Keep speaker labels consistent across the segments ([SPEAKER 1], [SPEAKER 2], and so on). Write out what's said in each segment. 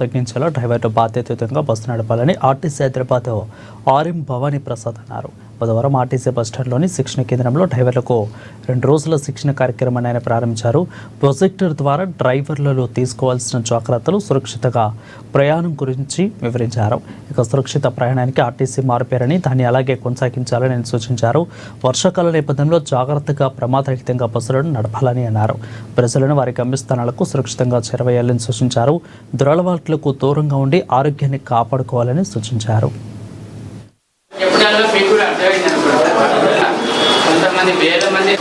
[SPEAKER 1] తగ్గించేలా డ్రైవర్లు బాధ్యతాయుతంగా బస్సు నడపాలని ఆర్టీసీ హైదరాబాద్ ఆర్ఎం భవానీ ప్రసాద్ అన్నారు. బుధవారం ఆర్టీసీ బస్టాండ్లోని శిక్షణ కేంద్రంలో డ్రైవర్లకు 2 రోజుల శిక్షణ కార్యక్రమాన్ని ఆయన ప్రారంభించారు. ప్రొజెక్టర్ ద్వారా డ్రైవర్లలో తీసుకోవాల్సిన జాగ్రత్తలు, సురక్షితంగా ప్రయాణం గురించి వివరించారు. ఇక సురక్షిత ప్రయాణానికి ఆర్టీసీ మారిపోయారని దాన్ని అలాగే కొనసాగించాలని ఆయన సూచించారు. వర్షాకాల నేపథ్యంలో జాగ్రత్తగా ప్రమాదరహితంగా బస్సులను నడపాలని అన్నారు. ప్రజలను వారి గమ్యస్థానాలకు సురక్షితంగా చేరవేయాలని సూచించారు. దురలవాట్లకు దూరంగా ఉండి ఆరోగ్యాన్ని కాపాడుకోవాలని సూచించారు.
[SPEAKER 2] కొంతమంది వేల మంది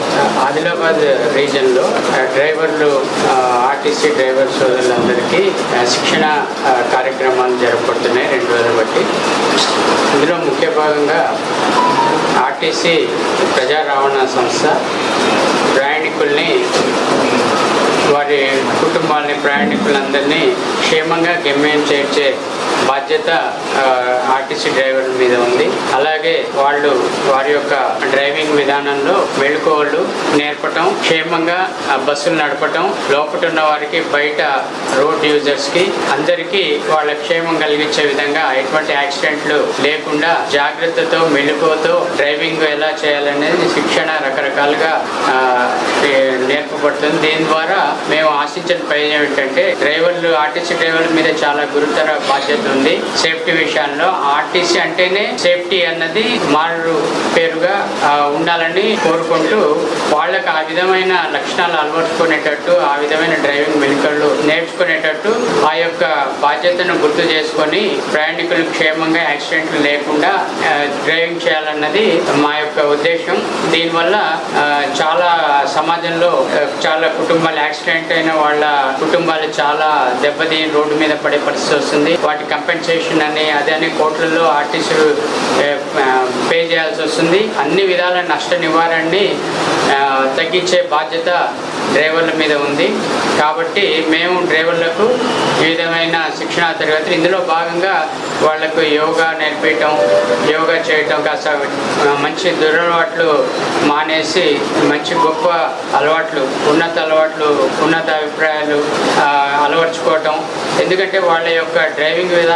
[SPEAKER 2] ఆదిలాబాద్ రీజన్లో డ్రైవర్లు, ఆర్టీసీ డ్రైవర్ సోదరులందరికీ శిక్షణ కార్యక్రమాలు జరపబడుతున్నాయి 2 రోజులు బట్టి. ఇందులో ముఖ్య భాగంగా ఆర్టీసీ ప్రజా రవాణా సంస్థ ప్రయాణికుల్ని, వారి కుటుంబాలని, ప్రయాణికులందరినీ క్షేమంగా గమ్యం చేర్చే బాధ్యత ఆర్టీసీ డ్రైవర్ల మీద ఉంది. అలాగే వాళ్ళు వారి యొక్క డ్రైవింగ్ విధానంలో మెళుకువలు నేర్పటం, క్షేమంగా బస్సులు నడపటం, లోపల ఉన్న వారికి, బయట రోడ్ యూజర్స్కి అందరికీ వాళ్ళ క్షేమం కలిగించే విధంగా ఎటువంటి యాక్సిడెంట్లు లేకుండా జాగ్రత్తతో, మెళుకువతో డ్రైవింగ్ ఎలా చేయాలనేది శిక్షణ రకరకాలుగా నేర్పబడుతుంది. దీని ద్వారా మేము ఆశించిన ప్రయోజనం ఏంటంటే, ఆర్టీసీ డ్రైవర్ల మీద చాలా గురుతర బాధ్యత ఉంది. సేఫ్టీ విషయాల్లో ఆర్టీసీ అంటేనే సేఫ్టీ అన్నది మారు పేరుగా ఉండాలని కోరుకుంటూ, వాళ్ళకి ఆ విధమైన లక్షణాలు అలవర్చుకునేటట్టు, ఆ విధమైన డ్రైవింగ్ మెళుకువలు నేర్చుకునేటట్టు ఆ యొక్క బాధ్యతను గుర్తు చేసుకొని ప్రయాణికులు క్షేమంగా యాక్సిడెంట్లు లేకుండా డ్రైవింగ్ చేయాలన్నది మా యొక్క ఉద్దేశం. దీనివల్ల చాలా సమాజంలో చాలా కుటుంబాలు, యాక్సిడెంట్ అయిన వాళ్ళ కుటుంబాలు చాలా దెబ్బతిని రోడ్డు మీద పడే పరిస్థితి వస్తుంది. వాటి కంపెన్సేషన్ అని అదే కోట్లలో ఆర్టీసీలు పే చేయాల్సి వస్తుంది. అన్ని విధాల నష్ట నివారణని తగ్గించే బాధ్యత డ్రైవర్ల మీద ఉంది. కాబట్టి మేము డ్రైవర్లకు ఈ విధమైన శిక్షణా తరగతులు, ఇందులో భాగంగా వాళ్లకు యోగా నేర్పించడం, యోగా చేయటం, కాస్త మంచి దురలవాట్లు మానేసి మంచి గొప్ప అలవాట్లు, ఉన్నత అలవాట్లు, ఉన్నత అభిప్రాయాలు అలవర్చుకోవటం. ఎందుకంటే వాళ్ళ యొక్క డ్రైవింగ్ విధానం